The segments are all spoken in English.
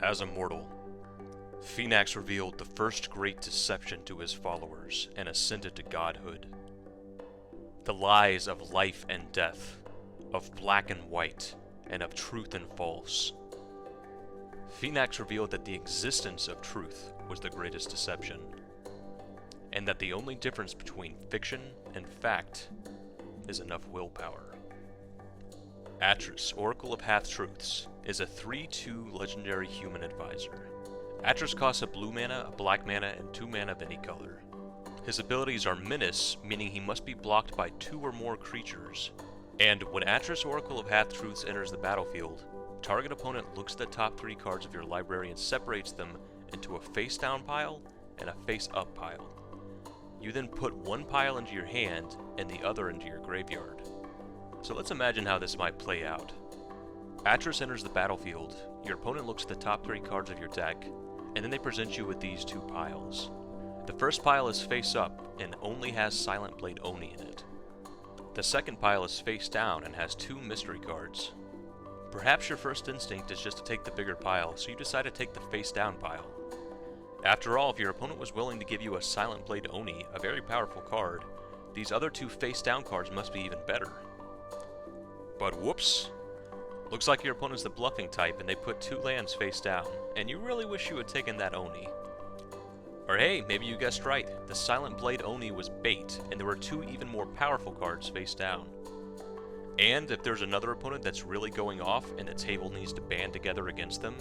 As a mortal, Phoenix revealed the first great deception to his followers and ascended to godhood. The lies of life and death, of black and white, and of truth and false. Phoenix revealed that the existence of truth was the greatest deception, and that the only difference between fiction and fact is enough willpower. Atris, Oracle of Half-Truths, is a 3/2 legendary human advisor. Atris costs a blue mana, a black mana, and 2 mana of any color. His abilities are menace, meaning he must be blocked by 2 or more creatures. And when Atris, Oracle of Half-Truths enters the battlefield, target opponent looks at the top 3 cards of your library and separates them into a face-down pile and a face-up pile. You then put one pile into your hand and the other into your graveyard. So let's imagine how this might play out. Atris enters the battlefield, your opponent looks at the top 3 cards of your deck, and then they present you with these 2 piles. The first pile is face up and only has Silent Blade Oni in it. The second pile is face down and has 2 mystery cards. Perhaps your first instinct is just to take the bigger pile, so you decide to take the face down pile. After all, if your opponent was willing to give you a Silent Blade Oni, a very powerful card, these other 2 face down cards must be even better. But whoops! Looks like your opponent's the Bluffing type and they put 2 lands face down, and you really wish you had taken that Oni. Or hey, maybe you guessed right, the Silent Blade Oni was bait, and there were 2 even more powerful cards face down. And if there's another opponent that's really going off and the table needs to band together against them,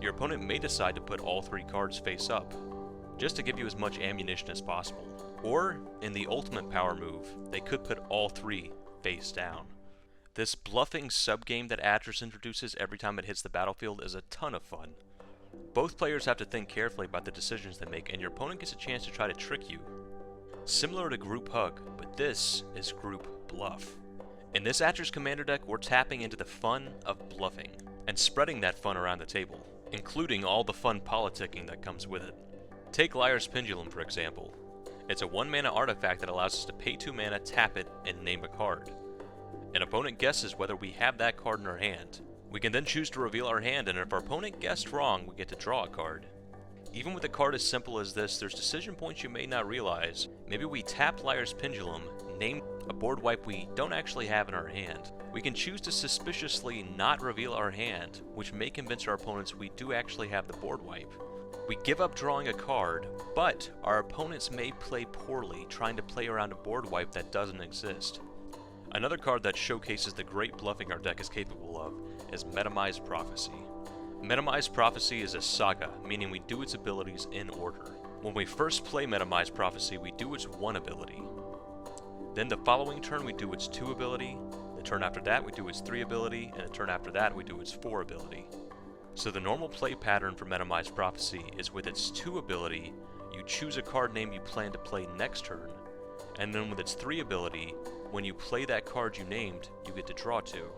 your opponent may decide to put all 3 cards face up, just to give you as much ammunition as possible. Or, in the ultimate power move, they could put all 3 face down. This bluffing subgame that Atris introduces every time it hits the battlefield is a ton of fun. Both players have to think carefully about the decisions they make, and your opponent gets a chance to try to trick you. Similar to Group Hug, but this is Group Bluff. In this Atris Commander deck, we're tapping into the fun of bluffing, and spreading that fun around the table, including all the fun politicking that comes with it. Take Liar's Pendulum for example. It's a 1 mana artifact that allows us to pay 2 mana, tap it, and name a card. An opponent guesses whether we have that card in our hand. We can then choose to reveal our hand, and if our opponent guessed wrong, we get to draw a card. Even with a card as simple as this, there's decision points you may not realize. Maybe we tap Liar's Pendulum, name a board wipe we don't actually have in our hand. We can choose to suspiciously not reveal our hand, which may convince our opponents we do actually have the board wipe. We give up drawing a card, but our opponents may play poorly, trying to play around a board wipe that doesn't exist. Another card that showcases the great bluffing our deck is capable of is Metamized Prophecy. Metamized Prophecy is a saga, meaning we do its abilities in order. When we first play Metamized Prophecy, we do its 1 ability. Then the following turn we do its 2 ability, the turn after that we do its 3 ability, and the turn after that we do its 4 ability. So the normal play pattern for Metamized Prophecy is with its 2 ability, you choose a card name you plan to play next turn, and then with its 3 ability, when you play that card you named, you get to draw 2.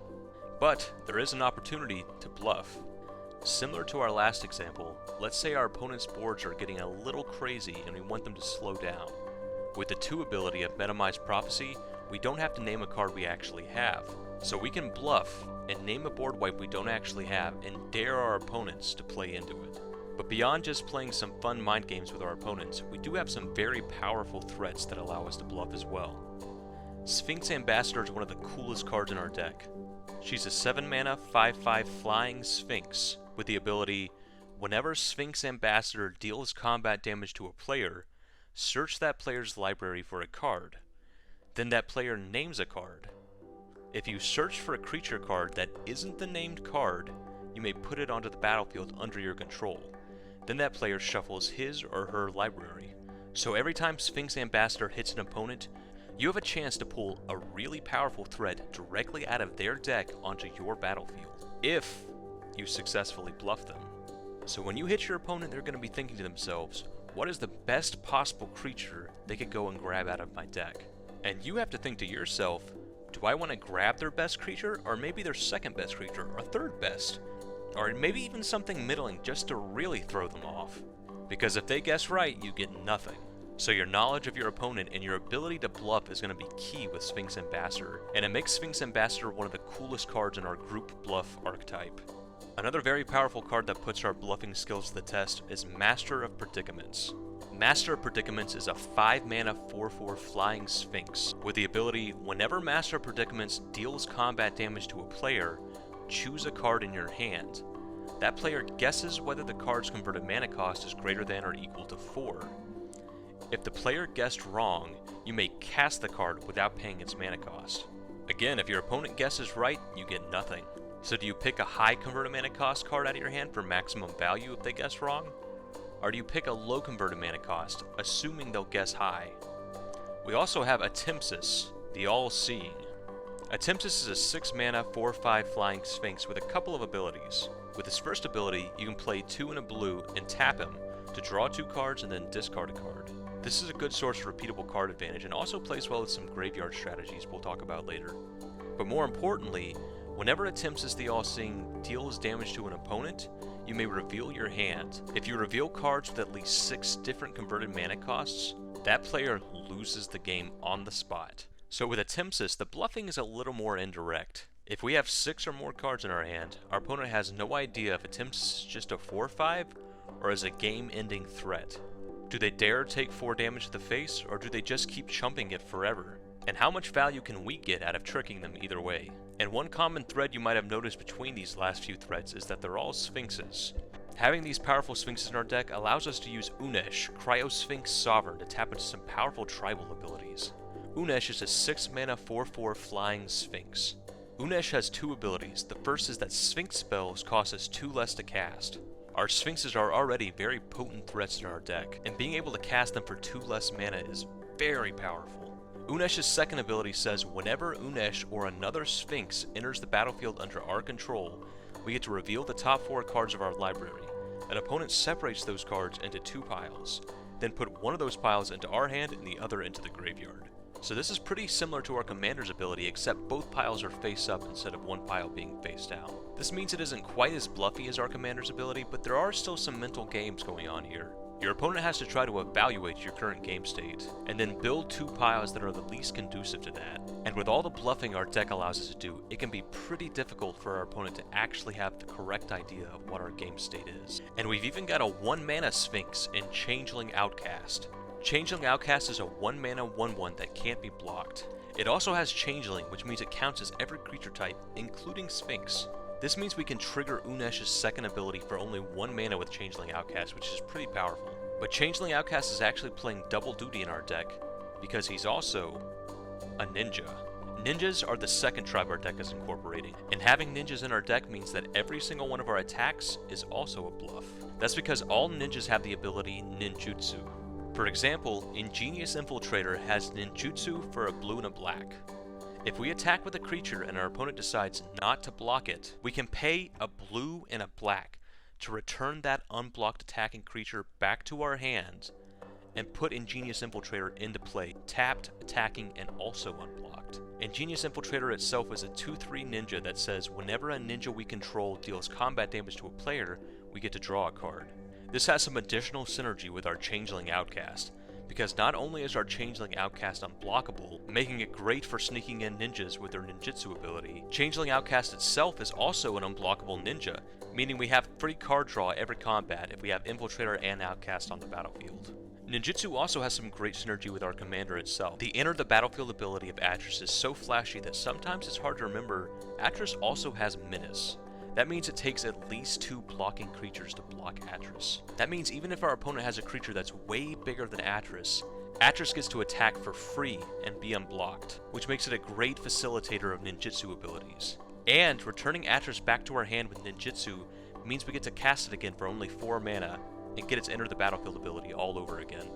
But there is an opportunity to bluff. Similar to our last example, let's say our opponent's boards are getting a little crazy and we want them to slow down. With the 2 ability of Metamized Prophecy, we don't have to name a card we actually have. So we can bluff and name a board wipe we don't actually have and dare our opponents to play into it. But beyond just playing some fun mind games with our opponents, we do have some very powerful threats that allow us to bluff as well. Sphinx Ambassador is one of the coolest cards in our deck. She's a 7 mana 5/5 flying Sphinx with the ability, whenever Sphinx Ambassador deals combat damage to a player, search that player's library for a card. Then that player names a card. If you search for a creature card that isn't the named card, you may put it onto the battlefield under your control. Then that player shuffles his or her library. So every time Sphinx Ambassador hits an opponent, you have a chance to pull a really powerful threat directly out of their deck onto your battlefield, if you successfully bluff them. So when you hit your opponent, they're going to be thinking to themselves, what is the best possible creature they could go and grab out of my deck? And you have to think to yourself, do I want to grab their best creature, or maybe their second best creature, or third best? Or maybe even something middling just to really throw them off? Because if they guess right, you get nothing. So your knowledge of your opponent and your ability to bluff is going to be key with Sphinx Ambassador, and it makes Sphinx Ambassador one of the coolest cards in our Group Bluff archetype. Another very powerful card that puts our bluffing skills to the test is Master of Predicaments. Master of Predicaments is a 5-mana 4/4 flying sphinx with the ability, whenever Master of Predicaments deals combat damage to a player, choose a card in your hand. That player guesses whether the card's converted mana cost is greater than or equal to 4. If the player guessed wrong, you may cast the card without paying its mana cost. Again, if your opponent guesses right, you get nothing. So do you pick a high converted mana cost card out of your hand for maximum value if they guess wrong? Or do you pick a low converted mana cost, assuming they'll guess high? We also have Atris, the All-Seeing. Atris is a 6-mana 4/5 flying sphinx with a couple of abilities. With his first ability, you can play 2 and a blue and tap him to draw 2 cards and then discard a card. This is a good source for repeatable card advantage and also plays well with some graveyard strategies we'll talk about later. But more importantly, whenever Atris the All-Seeing deals damage to an opponent, you may reveal your hand. If you reveal cards with at least 6 different converted mana costs, that player loses the game on the spot. So with Atris, the bluffing is a little more indirect. If we have 6 or more cards in our hand, our opponent has no idea if Atris is just a 4/5 or is a game-ending threat. Do they dare take 4 damage to the face, or do they just keep chumping it forever? And how much value can we get out of tricking them either way? And one common thread you might have noticed between these last few threats is that they're all sphinxes. Having these powerful sphinxes in our deck allows us to use Unesh, Cryo-Sphinx Sovereign, to tap into some powerful tribal abilities. Unesh is a 6-mana 4/4 flying sphinx. Unesh has 2 abilities. The first is that Sphinx spells cost us 2 less to cast. Our sphinxes are already very potent threats in our deck, and being able to cast them for 2 less mana is very powerful. Unesh's second ability says whenever Unesh or another sphinx enters the battlefield under our control, we get to reveal the top 4 cards of our library. An opponent separates those cards into 2 piles, then put one of those piles into our hand and the other into the graveyard. So this is pretty similar to our commander's ability, except both piles are face up instead of one pile being face down. This means it isn't quite as bluffy as our commander's ability, but there are still some mental games going on here. Your opponent has to try to evaluate your current game state, and then build 2 piles that are the least conducive to that. And with all the bluffing our deck allows us to do, it can be pretty difficult for our opponent to actually have the correct idea of what our game state is. And we've even got a 1-mana Sphinx in Changeling Outcast. Changeling Outcast is a 1-mana 1/1 that can't be blocked. It also has Changeling, which means it counts as every creature type, including Sphinx. This means we can trigger Unesh's second ability for only 1 mana with Changeling Outcast, which is pretty powerful. But Changeling Outcast is actually playing double duty in our deck, because he's also a ninja. Ninjas are the second tribe our deck is incorporating, and having ninjas in our deck means that every single one of our attacks is also a bluff. That's because all ninjas have the ability ninjutsu. For example, Ingenious Infiltrator has ninjutsu for a blue and a black. If we attack with a creature and our opponent decides not to block it, we can pay a blue and a black to return that unblocked attacking creature back to our hand and put Ingenious Infiltrator into play, tapped, attacking, and also unblocked. Ingenious Infiltrator itself is a 2/3 ninja that says whenever a ninja we control deals combat damage to a player, we get to draw a card. This has some additional synergy with our Changeling Outcast, because not only is our Changeling Outcast unblockable, making it great for sneaking in ninjas with their ninjutsu ability, Changeling Outcast itself is also an unblockable ninja, meaning we have free card draw every combat if we have Infiltrator and Outcast on the battlefield. Ninjutsu also has some great synergy with our commander itself. The enter the battlefield ability of Atris is so flashy that sometimes it's hard to remember Atris also has Menace. That means it takes at least 2 blocking creatures to block Atris. That means even if our opponent has a creature that's way bigger than Atris, Atris gets to attack for free and be unblocked, which makes it a great facilitator of ninjutsu abilities. And returning Atris back to our hand with ninjutsu means we get to cast it again for only 4 mana and get its enter the battlefield ability all over again.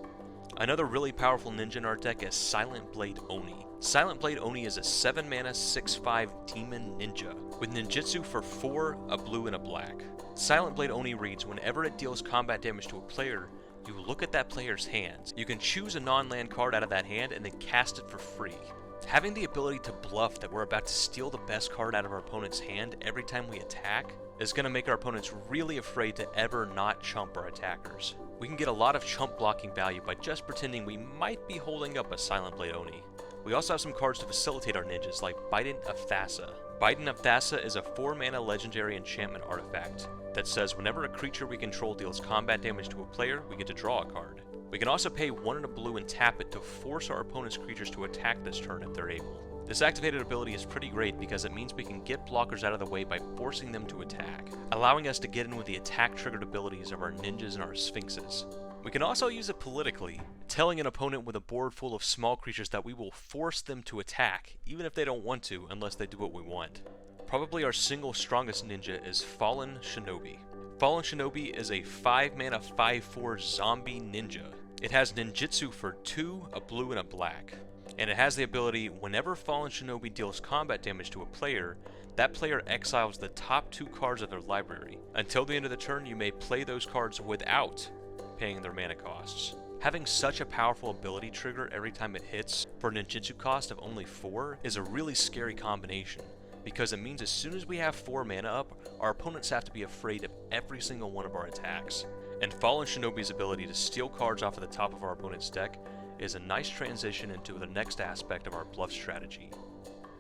Another really powerful ninja in our deck is Silent Blade Oni. Silent Blade Oni is a 7-mana 6/5 demon ninja with ninjutsu for 4, a blue, and a black. Silent Blade Oni reads whenever it deals combat damage to a player, you look at that player's hands. You can choose a non-land card out of that hand and then cast it for free. Having the ability to bluff that we're about to steal the best card out of our opponent's hand every time we attack is going to make our opponents really afraid to ever not chump our attackers. We can get a lot of chump blocking value by just pretending we might be holding up a Silent Blade Oni. We also have some cards to facilitate our ninjas like Bident of Thassa. Biden of Thassa is a 4-mana legendary enchantment artifact that says whenever a creature we control deals combat damage to a player, we get to draw a card. We can also pay 1 and a blue and tap it to force our opponent's creatures to attack this turn if they're able. This activated ability is pretty great because it means we can get blockers out of the way by forcing them to attack, allowing us to get in with the attack-triggered abilities of our ninjas and our sphinxes. We can also use it politically, telling an opponent with a board full of small creatures that we will force them to attack, even if they don't want to, unless they do what we want. Probably our single strongest ninja is Fallen Shinobi. Fallen Shinobi is a 5-mana 5/4 zombie ninja. It has ninjutsu for 2, a blue, and a black. And it has the ability, whenever Fallen Shinobi deals combat damage to a player, that player exiles the top 2 cards of their library. Until the end of the turn, you may play those cards without paying their mana costs. Having such a powerful ability trigger every time it hits for a ninjutsu cost of only 4 is a really scary combination, because it means as soon as we have 4 mana up, our opponents have to be afraid of every single one of our attacks. And Fallen Shinobi's ability to steal cards off of the top of our opponent's deck is a nice transition into the next aspect of our bluff strategy.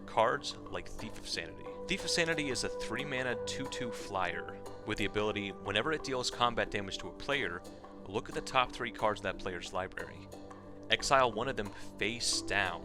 Cards like Thief of Sanity. Thief of Sanity is a 3-mana 2/2 flyer with the ability, whenever it deals combat damage to a player, look at the top 3 cards of that player's library. Exile 1 of them face down,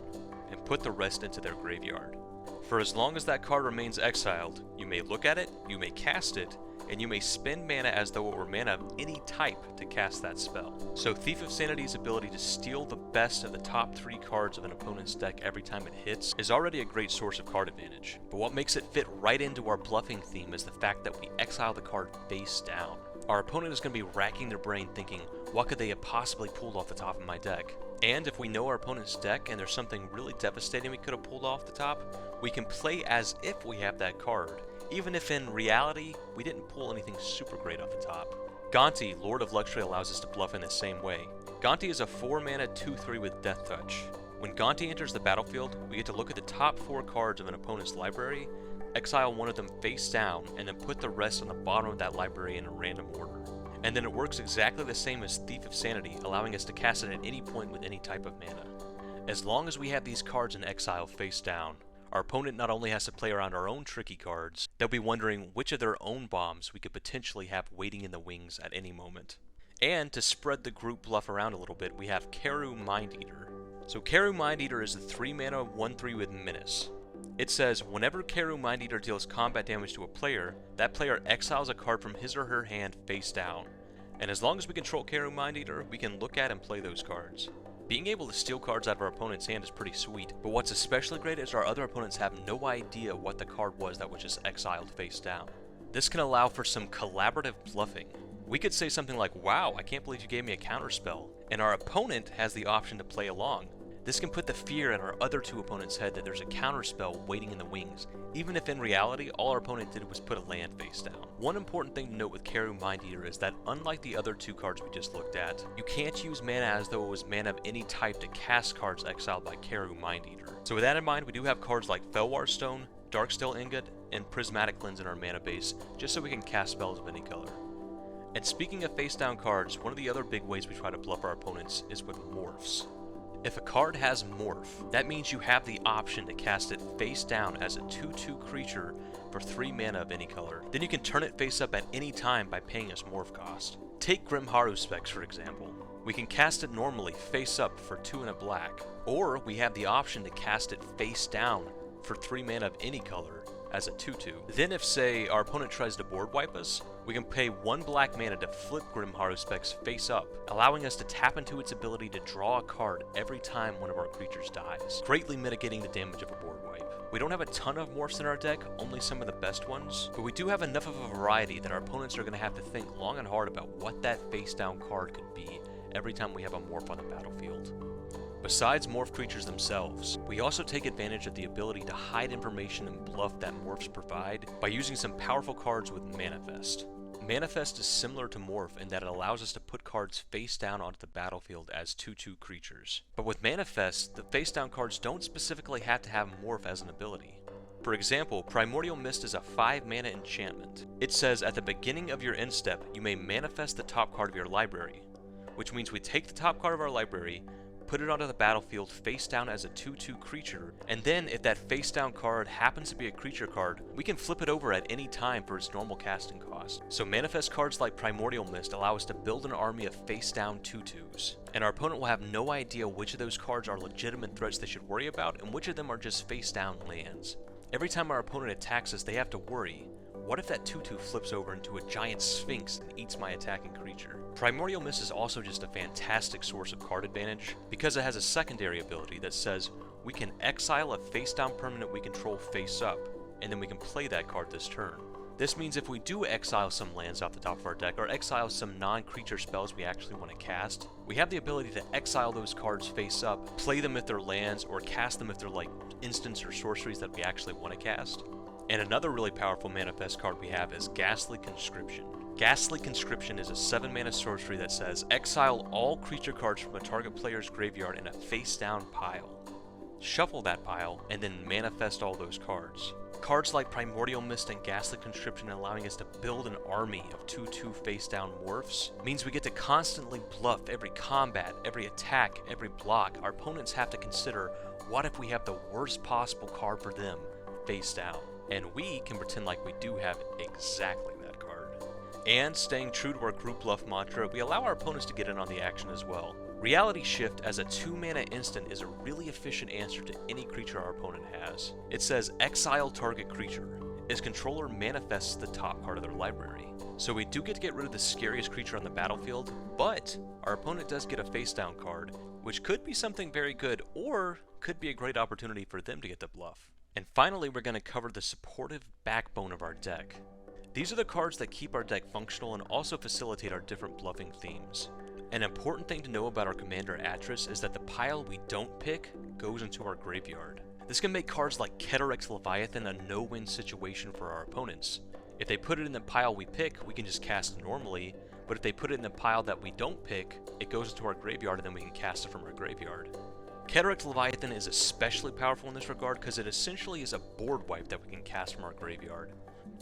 and put the rest into their graveyard. For as long as that card remains exiled, you may look at it, you may cast it, and you may spend mana as though it were mana of any type to cast that spell. So Thief of Sanity's ability to steal the best of the top 3 cards of an opponent's deck every time it hits is already a great source of card advantage. But what makes it fit right into our bluffing theme is the fact that we exile the card face down. Our opponent is going to be racking their brain thinking, what could they have possibly pulled off the top of my deck? And if we know our opponent's deck and there's something really devastating we could have pulled off the top, we can play as if we have that card, even if in reality, we didn't pull anything super great off the top. Gonti, Lord of Luxury, allows us to bluff in the same way. Gonti is a 4-mana 2/3 with Death Touch. When Gonti enters the battlefield, we get to look at the top 4 cards of an opponent's library, exile 1 of them face down, and then put the rest on the bottom of that library in a random order. And then it works exactly the same as Thief of Sanity, allowing us to cast it at any point with any type of mana. As long as we have these cards in exile face down, our opponent not only has to play around our own tricky cards, they'll be wondering which of their own bombs we could potentially have waiting in the wings at any moment. And to spread the group bluff around a little bit, we have Kheru Minder. So Kheru Minder is a 3-mana 1/3 with Menace. It says, whenever Kheru Minder deals combat damage to a player, that player exiles a card from his or her hand face down. And as long as we control Kheru Minder, we can look at and play those cards. Being able to steal cards out of our opponent's hand is pretty sweet, but what's especially great is our other opponents have no idea what the card was that was just exiled face down. This can allow for some collaborative bluffing. We could say something like, wow, I can't believe you gave me a counterspell, and our opponent has the option to play along. This can put the fear in our other 2 opponents' head that there's a counterspell waiting in the wings, even if in reality all our opponent did was put a land face down. One important thing to note with Kheru Minder is that unlike the other 2 cards we just looked at, you can't use mana as though it was mana of any type to cast cards exiled by Kheru Minder. So with that in mind, we do have cards like Felwar Stone, Darksteel Ingot, and Prismatic Lens in our mana base, just so we can cast spells of any color. And speaking of face down cards, one of the other big ways we try to bluff our opponents is with morphs. If a card has Morph, that means you have the option to cast it face down as a 2/2 creature for 3 mana of any color. Then you can turn it face up at any time by paying its Morph cost. Take Grim Haruspex for example. We can cast it normally face up for 2 and a black, or we have the option to cast it face down for 3 mana of any color as a 2/2. Then if, say, our opponent tries to board wipe us, we can pay 1 black mana to flip Grim Haruspex face up, allowing us to tap into its ability to draw a card every time one of our creatures dies, greatly mitigating the damage of a board wipe. We don't have a ton of morphs in our deck, only some of the best ones, but we do have enough of a variety that our opponents are going to have to think long and hard about what that face down card could be every time we have a morph on the battlefield. Besides morph creatures themselves, we also take advantage of the ability to hide information and bluff that morphs provide by using some powerful cards with Manifest. Manifest is similar to Morph in that it allows us to put cards face down onto the battlefield as 2/2 creatures. But with Manifest, the face down cards don't specifically have to have Morph as an ability. For example, Primordial Mist is a 5-mana enchantment. It says at the beginning of your end step, you may manifest the top card of your library, which means we take the top card of our library, put it onto the battlefield face down as a 2/2 creature, and then if that face down card happens to be a creature card, we can flip it over at any time for its normal casting cost. So manifest cards like Primordial Mist allow us to build an army of face down 2/2s, and our opponent will have no idea which of those cards are legitimate threats they should worry about and which of them are just face down lands. Every time our opponent attacks us, they have to worry, what if that 2/2 flips over into a giant sphinx and eats my attacking creature? Primordial Mist is also just a fantastic source of card advantage because it has a secondary ability that says we can exile a face down permanent we control face up, and then we can play that card this turn. This means if we do exile some lands off the top of our deck, or exile some non-creature spells we actually want to cast, we have the ability to exile those cards face up, play them if they're lands, or cast them if they're like instants or sorceries that we actually want to cast. And another really powerful manifest card we have is Ghastly Conscription. Ghastly Conscription is a 7-mana sorcery that says exile all creature cards from a target player's graveyard in a face-down pile. Shuffle that pile, and then manifest all those cards. Cards like Primordial Mist and Ghastly Conscription allowing us to build an army of 2/2 face-down morphs means we get to constantly bluff every combat, every attack, every block. Our opponents have to consider, what if we have the worst possible card for them face down? And we can pretend like we do have exactly that card. And staying true to our Group Bluff mantra, we allow our opponents to get in on the action as well. Reality Shift as a 2-mana instant is a really efficient answer to any creature our opponent has. It says exile target creature. Its controller manifests the top part of their library. So we do get to get rid of the scariest creature on the battlefield, but our opponent does get a face down card, which could be something very good or could be a great opportunity for them to get the bluff. And finally, we're going to cover the supportive backbone of our deck. These are the cards that keep our deck functional and also facilitate our different bluffing themes. An important thing to know about our commander Atris is that the pile we don't pick goes into our graveyard. This can make cards like Kederekt Leviathan a no-win situation for our opponents. If they put it in the pile we pick, we can just cast it normally, but if they put it in the pile that we don't pick, it goes into our graveyard and then we can cast it from our graveyard. Kederekt Leviathan is especially powerful in this regard because it essentially is a board wipe that we can cast from our graveyard,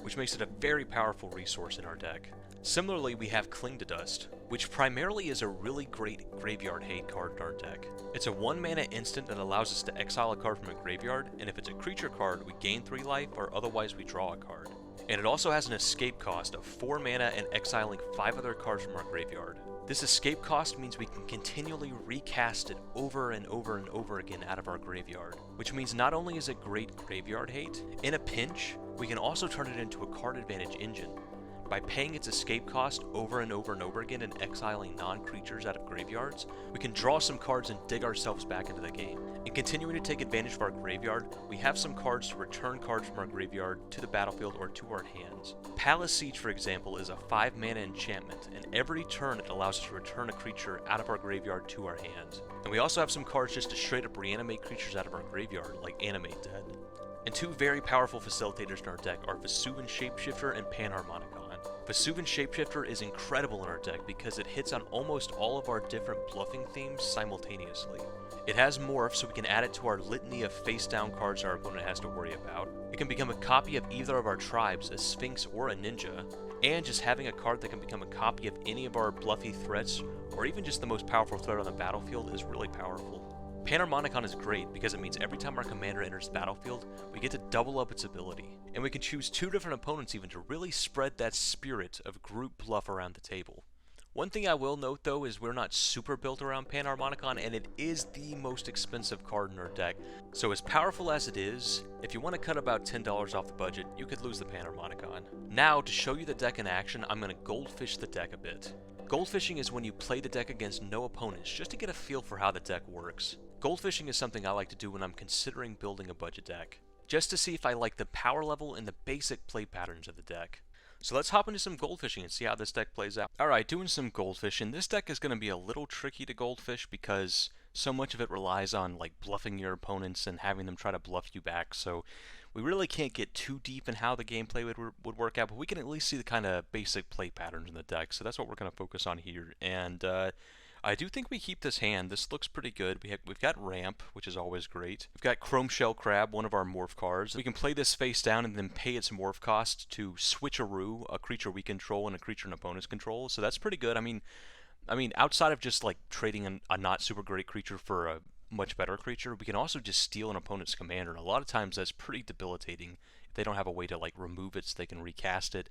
which makes it a very powerful resource in our deck. Similarly, we have Cling to Dust, which primarily is a really great graveyard hate card in our deck. It's a 1-mana instant that allows us to exile a card from a graveyard, and if it's a creature card, we gain 3 life, or otherwise we draw a card. And it also has an escape cost of 4 mana and exiling 5 other cards from our graveyard. This escape cost means we can continually recast it over and over and over again out of our graveyard, which means not only is it great graveyard hate, in a pinch, we can also turn it into a card advantage engine. By paying its escape cost over and over and over again and exiling non-creatures out of graveyards, we can draw some cards and dig ourselves back into the game. In continuing to take advantage of our graveyard, we have some cards to return cards from our graveyard to the battlefield or to our hands. Palace Siege, for example, is a 5-mana enchantment, and every turn it allows us to return a creature out of our graveyard to our hands. And we also have some cards just to straight up reanimate creatures out of our graveyard, like Animate Dead. And 2 very powerful facilitators in our deck are Vesuvan Shapeshifter and Panharmonicon. Vesuvan Shapeshifter is incredible in our deck because it hits on almost all of our different bluffing themes simultaneously. It has Morph, so we can add it to our litany of face-down cards our opponent has to worry about. It can become a copy of either of our tribes, a Sphinx or a Ninja, and just having a card that can become a copy of any of our bluffy threats, or even just the most powerful threat on the battlefield, is really powerful. Panharmonicon is great because it means every time our commander enters the battlefield, we get to double up its ability. And we can choose 2 different opponents even to really spread that spirit of group bluff around the table. One thing I will note though is we're not super built around Panharmonicon, and it is the most expensive card in our deck. So as powerful as it is, if you want to cut about $10 off the budget, you could lose the Panharmonicon. Now, to show you the deck in action, I'm going to goldfish the deck a bit. Goldfishing is when you play the deck against no opponents, just to get a feel for how the deck works. Goldfishing is something I like to do when I'm considering building a budget deck, just to see if I like the power level and the basic play patterns of the deck. So let's hop into some goldfishing and see how this deck plays out. Alright, doing some goldfishing. This deck is going to be a little tricky to goldfish because so much of it relies on like bluffing your opponents and having them try to bluff you back, so we really can't get too deep in how the gameplay would work out, but we can at least see the kind of basic play patterns in the deck, so that's what we're going to focus on here. And I do think we keep this hand. This looks pretty good. We've got Ramp, which is always great. We've got Chrome Shell Crab, one of our morph cards. We can play this face down and then pay its morph cost to Switcheroo, a creature we control and a creature an opponent's control, so that's pretty good. I mean, I mean, outside of just like trading a not super great creature for a much better creature, we can also just steal an opponent's commander. And a lot of times that's pretty debilitating if they don't have a way to like remove it so they can recast it.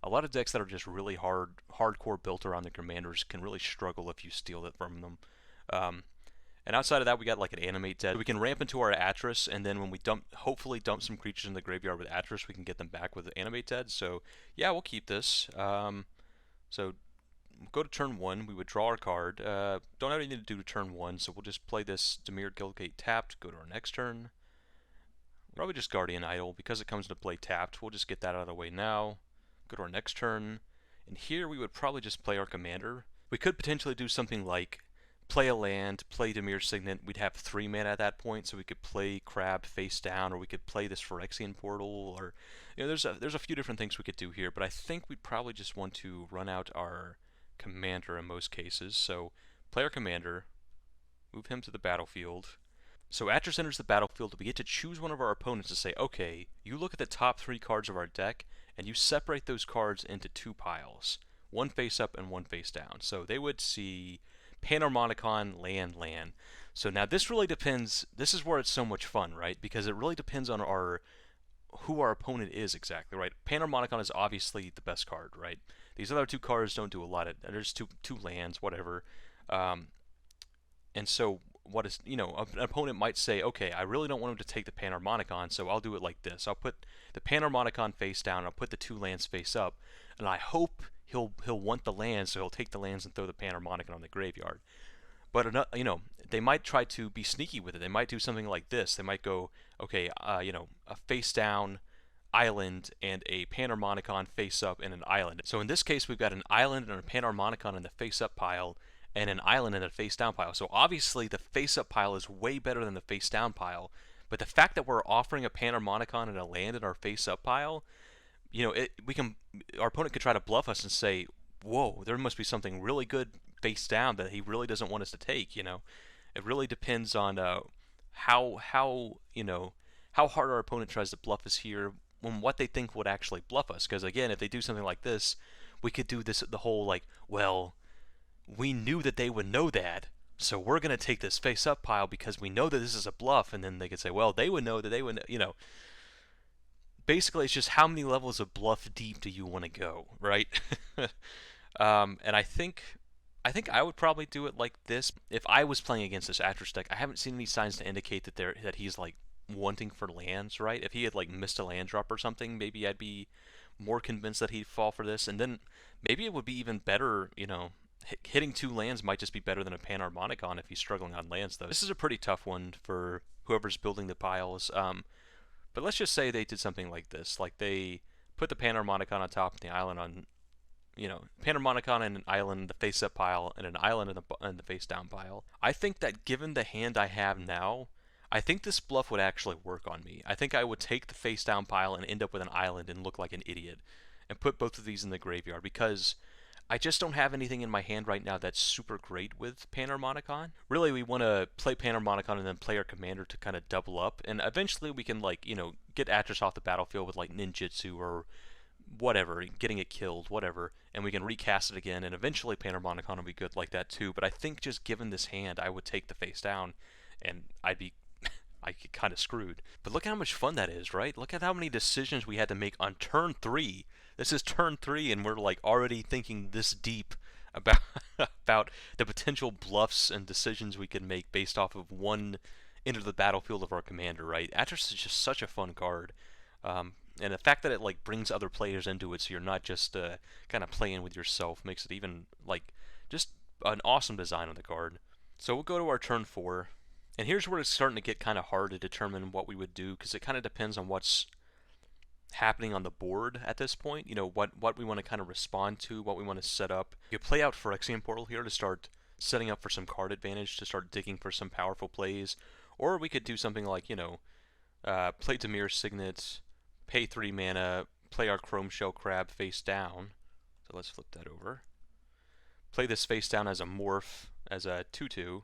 A lot of decks that are just really hardcore built around the commanders can really struggle if you steal it from them. And outside of that, we got like an animate dead. We can ramp into our Atris, and then when we hopefully dump some creatures in the graveyard with Atris, we can get them back with the animate dead. So yeah, we'll keep this. So go to turn 1, we would draw our card. Don't have anything to do to turn 1, so we'll just play this Dimir Guildgate tapped, go to our next turn. Probably just Guardian Idol, because it comes into play tapped, we'll just get that out of the way now. Go to our next turn, and here we would probably just play our commander. We could potentially do something like play a land, play Dimir Signet. We'd have 3 mana at that point, so we could play Crab face down, or we could play this Phyrexian Portal, or there's a few different things we could do here. But I think we'd probably just want to run out our commander in most cases. So play our commander, move him to the battlefield. So Atris enters the battlefield. We get to choose one of our opponents to say, okay, you look at the top 3 cards of our deck, and you separate those cards into 2 piles. One face up and one face down. So they would see Panharmonicon, land. So now this really depends. This is where it's so much fun, right? Because it really depends on who our opponent is exactly, right? Panharmonicon is obviously the best card, right? These other 2 cards don't do a lot. There's two lands, whatever. And so what is, an opponent might say, okay, I really don't want him to take the Panharmonicon, so I'll do it like this. I'll put the Panharmonicon face down, I'll put the 2 lands face up, and I hope he'll want the lands, so he'll take the lands and throw the Panharmonicon on the graveyard. But they might try to be sneaky with it. They might do something like this. They might go, okay, a face down island and a Panharmonicon face up and an island. So in this case, we've got an island and a Panharmonicon in the face up pile, and an island in a face down pile. So obviously the face up pile is way better than the face down pile. But the fact that we're offering a Panharmonicon and a land in our face up pile, our opponent could try to bluff us and say, whoa, there must be something really good face down that he really doesn't want us to take. It really depends on how hard our opponent tries to bluff us here, and what they think would actually bluff us. Because again, if they do something like this, we could do the whole like, well, we knew that they would know that, so we're going to take this face up pile because we know that this is a bluff. And then they could say, well, they would know that they would, basically it's just how many levels of bluff deep do you want to go, right? And I think I would probably do it like this. If I was playing against this Atris deck, I haven't seen any signs to indicate that he's like wanting for lands, right? If he had like missed a land drop or something, maybe I'd be more convinced that he'd fall for this. And then maybe it would be even better, hitting 2 lands might just be better than a Panharmonicon if he's struggling on lands, though. This is a pretty tough one for whoever's building the piles. But let's just say they did something like this. Like they put the Panharmonicon on top and the island on, Panharmonicon and an island in the face-up pile and an island in the face-down pile. I think that given the hand I have now, I think this bluff would actually work on me. I think I would take the face-down pile and end up with an island and look like an idiot and put both of these in the graveyard, because I just don't have anything in my hand right now that's super great with Panharmonicon. Really, we want to play Panharmonicon and then play our commander to kind of double up, and eventually we can, like, get Atris off the battlefield with, like, ninjutsu or whatever, getting it killed, whatever, and we can recast it again, and eventually Panharmonicon will be good like that too. But I think just given this hand, I would take the face down, and I'd get kind of screwed. But look how much fun that is, right? Look at how many decisions we had to make on turn 3. This is turn 3, and we're like already thinking this deep about about the potential bluffs and decisions we could make based off of one into the battlefield of our commander, right? Atris is just such a fun card, and the fact that it like brings other players into it, so you're not just kind of playing with yourself, makes it even like just an awesome design on the card. So we'll go to our turn 4. And here's where it's starting to get kind of hard to determine what we would do, because it kind of depends on what's happening on the board at this point. What we want to kind of respond to, what we want to set up. You play out Phyrexian Portal here to start setting up for some card advantage, to start digging for some powerful plays. Or we could do something like, play Dimir Signet, pay 3 mana, play our Chrome Shell Crab face down. So let's flip that over. Play this face down as a morph, as a 2/2.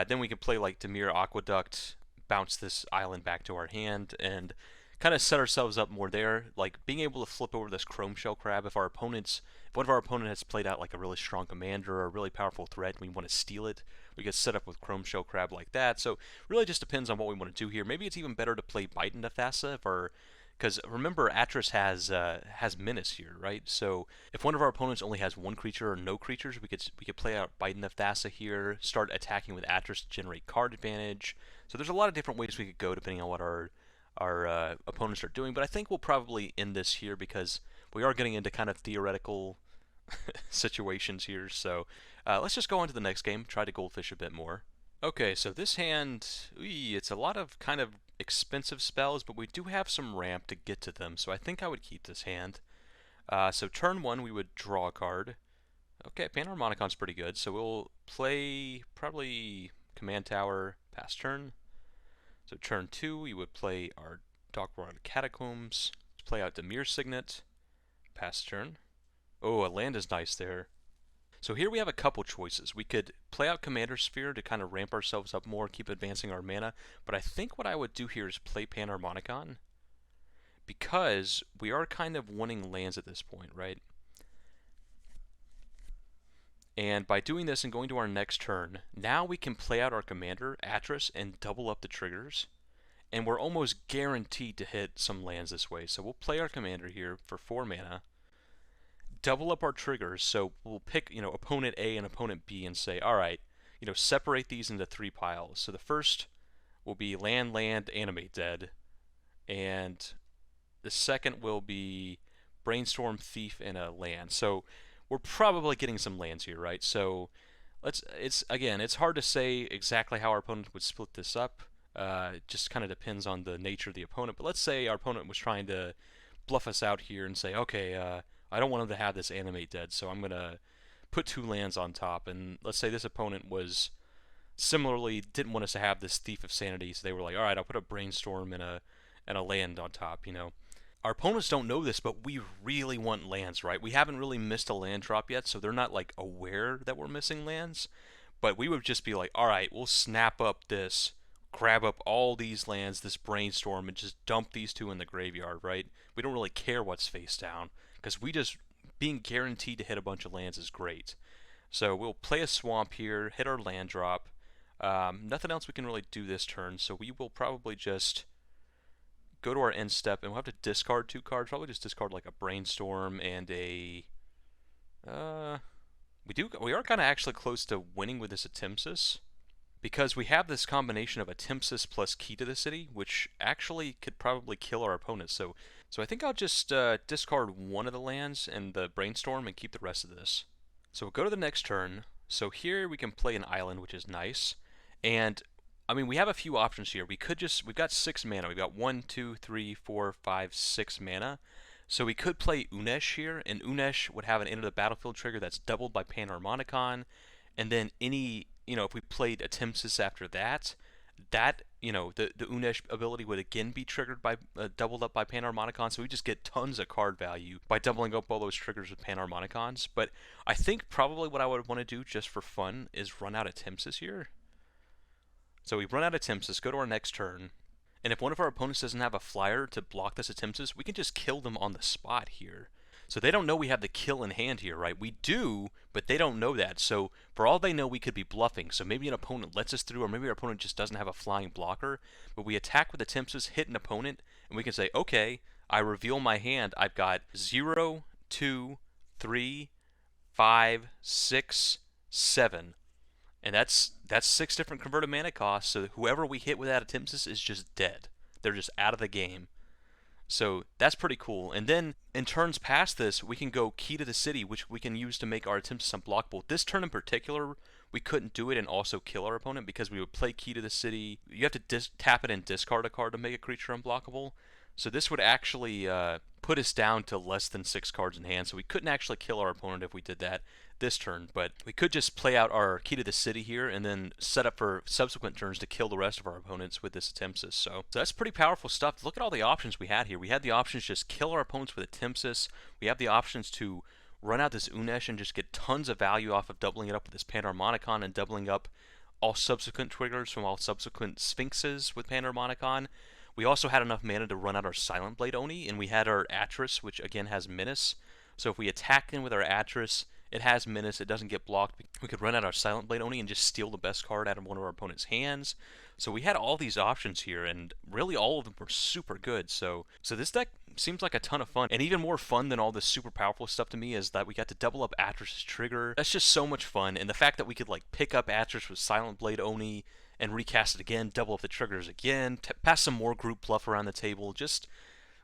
Then we can play like Dimir Aqueduct, bounce this island back to our hand, and kind of set ourselves up more there, like being able to flip over this Chrome Shell Crab if one of our opponent has played out like a really strong commander or a really powerful threat and we want to steal it, we get set up with Chrome Shell Crab like that. So really just depends on what we want to do here. Maybe it's even better to play Bite into Thassa if our, because remember Atris has Menace here, right? So if one of our opponents only has one creature or no creatures, we could play out Bite into Thassa here, start attacking with Atris to generate card advantage. So there's a lot of different ways we could go depending on what our opponents are doing, but I think we'll probably end this here because we are getting into kind of theoretical situations here. So let's just go on to the next game, try to goldfish a bit more. Okay, so this hand, it's a lot of kind of expensive spells, but we do have some ramp to get to them, so I think I would keep this hand. So turn 1, we would draw a card. Okay, Panharmonicon's pretty good, so we'll play probably Command Tower, pass turn. So turn 2, we would play our Dark-Rotted Catacombs, play out Dimir Signet, pass turn. Oh, a land is nice there. So here we have a couple choices. We could play out Commander Sphere to kind of ramp ourselves up more, keep advancing our mana, but I think what I would do here is play Panharmonicon, because we are kind of wanting lands at this point, right? And by doing this and going to our next turn, now we can play out our commander, Atris, and double up the triggers. And we're almost guaranteed to hit some lands this way. So we'll play our commander here for 4 mana, double up our triggers, so we'll pick, opponent A and opponent B and say, alright, separate these into 3 piles. So the first will be land, animate dead, and the second will be brainstorm, thief, and a land. So we're probably getting some lands here, right? So it's hard to say exactly how our opponent would split this up. It just kind of depends on the nature of the opponent. But let's say our opponent was trying to bluff us out here and say, okay, I don't want him to have this animate dead, so I'm going to put 2 lands on top. And let's say this opponent was similarly didn't want us to have this Thief of Sanity, so they were like, alright, I'll put a brainstorm and a land on top, Our opponents don't know this, but we really want lands, right? We haven't really missed a land drop yet, so they're not like aware that we're missing lands. But we would just be like, alright, we'll snap up this, grab up all these lands, this brainstorm, and just dump these 2 in the graveyard, right? We don't really care what's face down, because being guaranteed to hit a bunch of lands is great. So we'll play a swamp here, hit our land drop. Nothing else we can really do this turn, so we will probably just go to our end step, and we'll have to discard 2 cards. Probably just discard like a brainstorm and a... We are kind of actually close to winning with this Atempsis, because we have this combination of Atempsis plus Key to the City, which actually could probably kill our opponent. So I think I'll just discard 1 of the lands and the brainstorm and keep the rest of this. So we'll go to the next turn. So here we can play an island, which is nice. And I mean, we have a few options here. We've got 6 mana. We've got 1, 2, 3, 4, 5, 6 mana. So we could play Unesh here, and Unesh would have an enter the battlefield trigger that's doubled by Panharmonicon, and then if we played Atempsis after that, the Unesh ability would again be triggered by doubled up by Panharmonicon, so we just get tons of card value by doubling up all those triggers with Panharmonicons. But I think probably what I would want to do just for fun is run out Atempsis here. So we run out Atempsis, go to our next turn, and if one of our opponents doesn't have a flyer to block this Atempsis, we can just kill them on the spot here. So they don't know we have the kill in hand here, right? We do, but they don't know that. So for all they know, we could be bluffing. So maybe an opponent lets us through, or maybe our opponent just doesn't have a flying blocker. But we attack with Atempsis, hit an opponent, and we can say, okay, I reveal my hand. I've got 0, 2, 3, 5, 6, 7. And that's 6 different converted mana costs, so whoever we hit with that Atempsis is just dead. They're just out of the game. So that's pretty cool. And then in turns past this, we can go Key to the City, which we can use to make our Atempsis unblockable. This turn in particular, we couldn't do it and also kill our opponent because we would play Key to the City. You have to tap it and discard a card to make a creature unblockable. So this would actually put us down to less than 6 cards in hand, so we couldn't actually kill our opponent if we did that this turn, but we could just play out our Key to the City here and then set up for subsequent turns to kill the rest of our opponents with this Atempsis. So that's pretty powerful stuff. Look at all the options we had here. We had the options to just kill our opponents with Atempsis. We have the options to run out this Unesh and just get tons of value off of doubling it up with this Panharmonicon and doubling up all subsequent triggers from all subsequent Sphinxes with Panharmonicon. We also had enough mana to run out our Silent Blade Oni, and we had our Atris, which again has Menace. So if we attack in with our Atris, it has Menace, it doesn't get blocked. We could run out our Silent Blade Oni and just steal the best card out of one of our opponent's hands. So we had all these options here, and really all of them were super good. So this deck seems like a ton of fun. And even more fun than all this super powerful stuff to me is that we got to double up Atris' trigger. That's just so much fun. And the fact that we could like pick up Atris with Silent Blade Oni and recast it again, double up the triggers again, pass some more Group Bluff around the table. Just,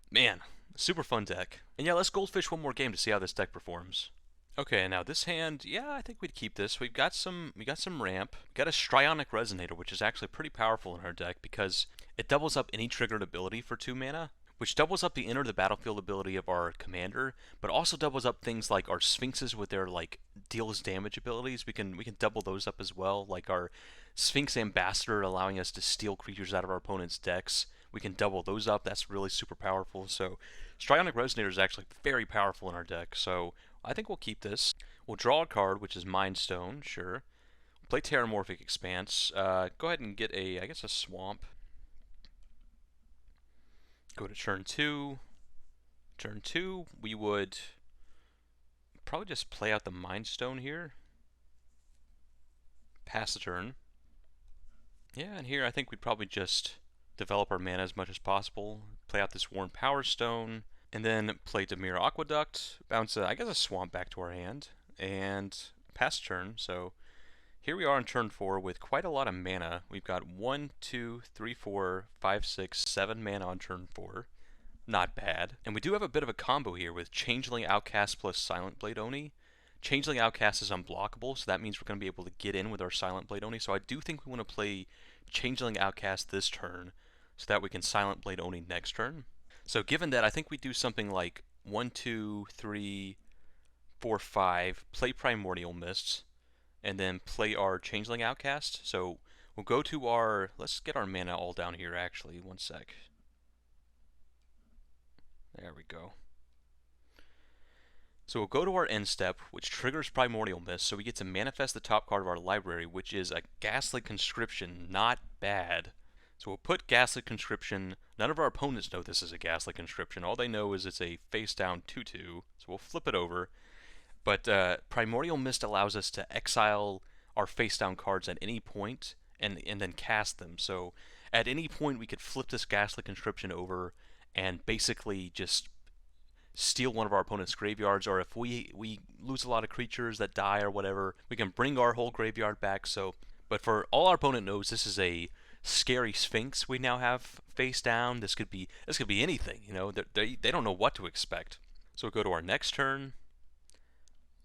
man, super fun deck. And yeah, let's Goldfish one more game to see how this deck performs. Okay, now this hand, yeah, I think we'd keep this. We got some ramp. We got a Strionic Resonator, which is actually pretty powerful in our deck because it doubles up any triggered ability for 2 mana, which doubles up the enter the battlefield ability of our commander, but also doubles up things like our Sphinxes with their like deals damage abilities. We can double those up as well, like our Sphinx Ambassador allowing us to steal creatures out of our opponent's decks. We can double those up. That's really super powerful. So Strionic Resonator is actually very powerful in our deck. So I think we'll keep this. We'll draw a card, which is Mind Stone, sure. Play Terramorphic Expanse. Go ahead and get I guess a Swamp. Go to turn 2. Turn 2, we would probably just play out the Mind Stone here. Pass the turn. Yeah, and here I think we'd probably just develop our mana as much as possible. Play out this Worn Power Stone. And then play Dimir Aqueduct, bounce, I guess, a Swamp back to our hand, and pass turn. So here we are on turn 4 with quite a lot of mana. We've got 1, 2, 3, 4, 5, 6, 7 mana on turn 4. Not bad. And we do have a bit of a combo here with Changeling Outcast plus Silent Blade Oni. Changeling Outcast is unblockable, so that means we're going to be able to get in with our Silent Blade Oni. So I do think we want to play Changeling Outcast this turn so that we can Silent Blade Oni next turn. So given that, I think we do something like 1, 2, 3, 4, 5, play Primordial Mists, and then play our Changeling Outcast. So we'll go to our, let's get our mana all down here actually, one sec. There we go. So we'll go to our end step, which triggers Primordial Mist, so we get to manifest the top card of our library, which is a Ghastly Conscription. Not bad. So we'll put Ghastly Conscription. None of our opponents know this is a Ghastly Conscription. All they know is it's a face-down 2-2. So we'll flip it over. But Primordial Mist allows us to exile our face-down cards at any point and then cast them. So at any point we could flip this Ghastly Conscription over and basically just steal one of our opponent's graveyards, or if we lose a lot of creatures that die or whatever, we can bring our whole graveyard back. So, but for all our opponent knows, this is a scary Sphinx we now have face down. This could be anything, you know. They don't know what to expect. So we'll go to our next turn.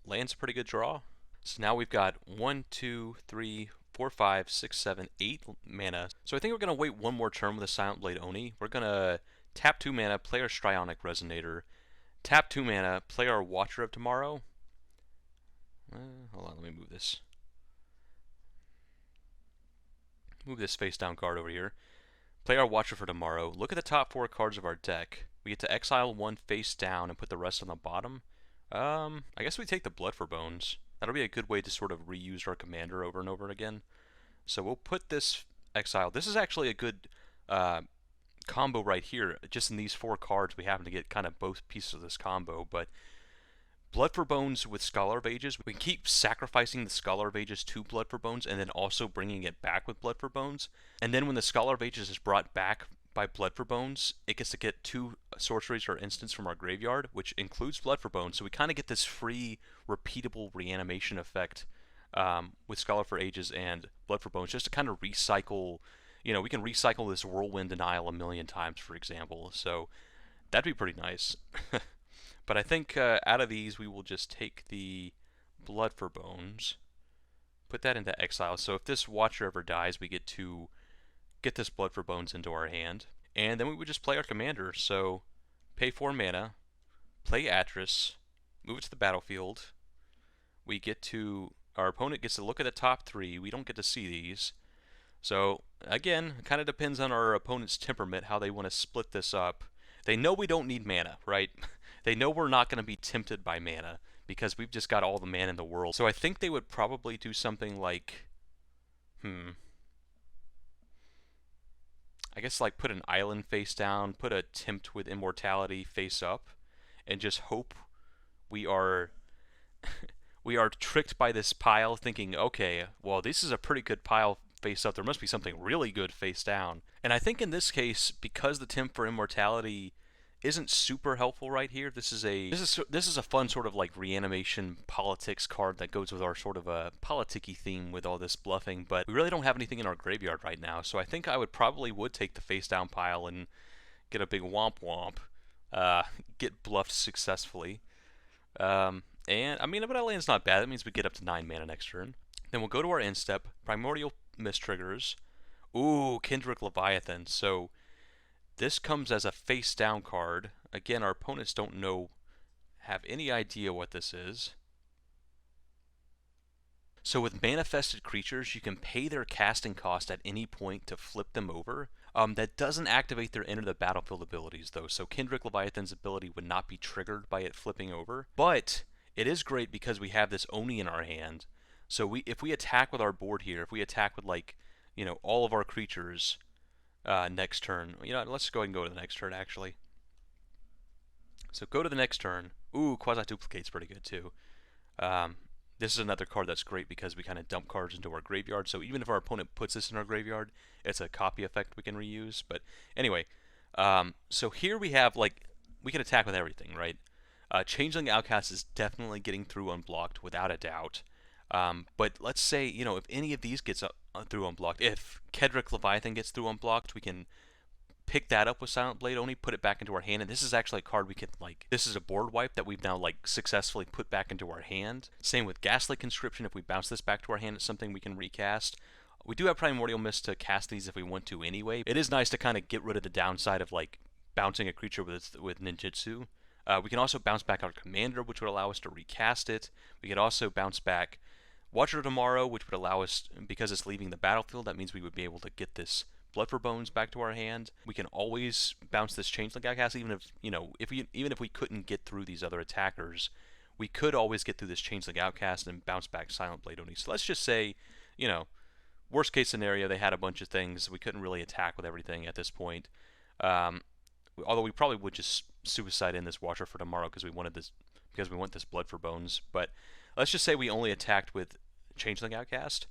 Land's a pretty good draw. So now we've got 1, 2, 3, 4, 5, 6, 7, 8 mana. So I think we're gonna wait one more turn with a Silent Blade Oni. We're gonna tap 2 mana, play our Strionic Resonator, tap 2 mana, play our Watcher of Tomorrow. Hold on, let me move this. Move this face down card over here. Play our Watcher for Tomorrow. Look at the top 4 cards of our deck. We get to exile 1 face down and put the rest on the bottom. I guess we take the Blood for Bones. That'll be a good way to sort of reuse our commander over and over again. So we'll put this exile. This is actually a good combo right here. Just in these 4 cards, we happen to get kind of both pieces of this combo. But Blood for Bones with Scholar of Ages, we can keep sacrificing the Scholar of Ages to Blood for Bones and then also bringing it back with Blood for Bones. And then when the Scholar of Ages is brought back by Blood for Bones, it gets to get 2 sorceries or instants from our graveyard, which includes Blood for Bones. So we kind of get this free, repeatable reanimation effect with Scholar for Ages and Blood for Bones, just to kind of recycle. You know, we can recycle this Whirlwind Denial a million times, for example. So that'd be pretty nice. But I think out of these, we will just take the Blood for Bones, put that into exile. So if this Watcher ever dies, we get to get this Blood for Bones into our hand. And then we would just play our commander. So pay 4 mana, play Atris, move it to the battlefield. We get to, our opponent gets to look at the top 3. We don't get to see these. So again, it kind of depends on our opponent's temperament, how they want to split this up. They know we don't need mana, right? They know we're not going to be tempted by mana because we've just got all the mana in the world. So I think they would probably do something like, I I guess like put an island face down, put a Tempt with Immortality face up, and just hope we are we are tricked by this pile thinking, okay, well, this is a pretty good pile face up. There must be something really good face down. And I think in this case, because the Tempt for Immortality isn't super helpful right here, this is a fun sort of like reanimation politics card that goes with our sort of a politicky theme with all this bluffing, but we really don't have anything in our graveyard right now, so I think I would take the face down pile and get a big womp womp, get bluffed successfully. And I mean, but our land's not bad. That means we get up to 9 mana next turn. Then we'll go to our end step. Primordial Mist triggers. Ooh, Kederekt Leviathan. So this comes as a face down card. Again, our opponents don't have any idea what this is. So with manifested creatures, you can pay their casting cost at any point to flip them over. That doesn't activate their enter the battlefield abilities though. So Kederekt Leviathan's ability would not be triggered by it flipping over. But it is great because we have this Oni in our hand. So if we attack with our board here, if we attack with like, you know, all of our creatures next turn, you know, let's go ahead and go to the next turn actually. So go to the next turn. Ooh, Quasi-Duplicate's pretty good too. This is another card that's great because we kind of dump cards into our graveyard. So even if our opponent puts this in our graveyard, it's a copy effect we can reuse. But anyway, so here we have like, we can attack with everything, right? Changeling Outcast is definitely getting through unblocked without a doubt. But let's say, you know, if any of these gets through unblocked, if Kederekt Leviathan gets through unblocked, we can pick that up with Silent Blade Oni, put it back into our hand, and this is actually a card we can, like, this is a board wipe that we've now, like, successfully put back into our hand. Same with Ghastly Conscription. If we bounce this back to our hand, it's something we can recast. We do have Primordial Mist to cast these if we want to anyway. It is nice to kind of get rid of the downside of, like, bouncing a creature with ninjutsu. We can also bounce back our commander, which would allow us to recast it. We could also bounce back Watcher Tomorrow, which would allow us, because it's leaving the battlefield, that means we would be able to get this Blood for Bones back to our hand. We can always bounce this Changeling Outcast, even if, you know, even if we couldn't get through these other attackers, we could always get through this Changeling Outcast and bounce back Silent Blade Oni. So let's just say, you know, worst case scenario, they had a bunch of things. We couldn't really attack with everything at this point. Although we probably would just suicide in this Watcher for Tomorrow because we want this Blood for Bones. But let's just say we only attacked with Changeling Outcast.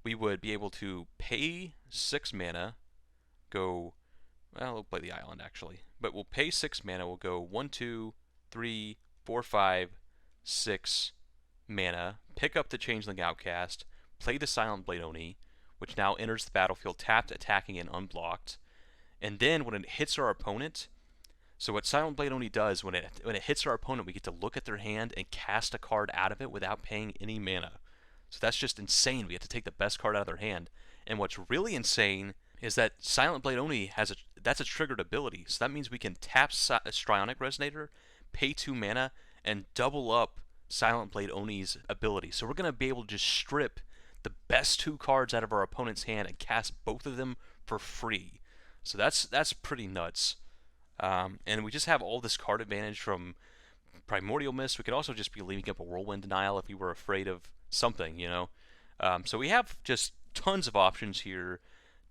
We would be able to pay 6 mana, go, well, we'll play the island actually, but we'll pay 6 mana, we'll go 1, 2, 3, 4, 5, 6 mana, pick up the Changeling Outcast, play the Silent Blade Oni, which now enters the battlefield tapped, attacking, and unblocked. And then when it hits our opponent, so what Silent Blade Oni does, when it hits our opponent, we get to look at their hand and cast a card out of it without paying any mana. So that's just insane. We have to take the best card out of their hand. And what's really insane is that Silent Blade Oni that's a triggered ability. So that means we can tap Strionic Resonator, pay 2 mana, and double up Silent Blade Oni's ability. So we're going to be able to just strip the best 2 cards out of our opponent's hand and cast both of them for free. So that's pretty nuts. And we just have all this card advantage from Primordial Mist. We could also just be leaving up a Whirlwind Denial if we were afraid of something, you know. So we have just tons of options here,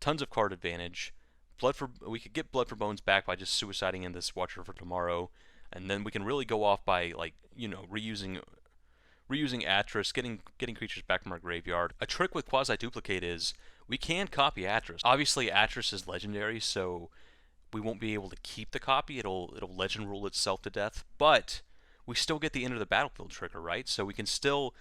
tons of card advantage. We could get Blood for Bones back by just suiciding in this Watcher for Tomorrow, and then we can really go off by, like, you know, reusing Atris, getting creatures back from our graveyard. A trick with Quasi-Duplicate is we can copy Atris. Obviously, Atris is legendary, so we won't be able to keep the copy. It'll legend rule itself to death, but we still get the Enter the Battlefield trigger, right? So we can still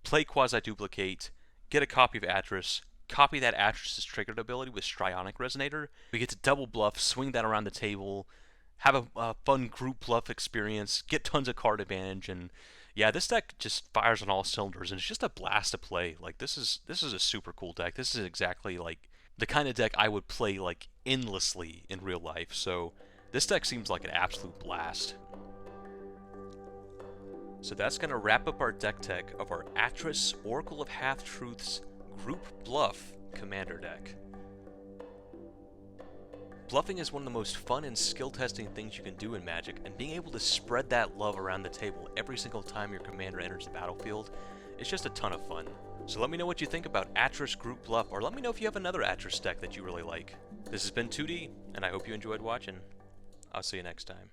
play Quasi-Duplicate, get a copy of Atris, copy that Atris' triggered ability with Strionic Resonator. We get to double bluff, swing that around the table, have a fun group bluff experience, get tons of card advantage, and yeah, this deck just fires on all cylinders, and it's just a blast to play. Like, this is a super cool deck. This is exactly like the kind of deck I would play like endlessly in real life. So this deck seems like an absolute blast. So that's going to wrap up our deck tech of our Atris Oracle of Half-Truths Group Bluff Commander deck. Bluffing is one of the most fun and skill-testing things you can do in Magic, and being able to spread that love around the table every single time your commander enters the battlefield is just a ton of fun. So let me know what you think about Atris Group Bluff, or let me know if you have another Atris deck that you really like. This has been 2D, and I hope you enjoyed watching. I'll see you next time.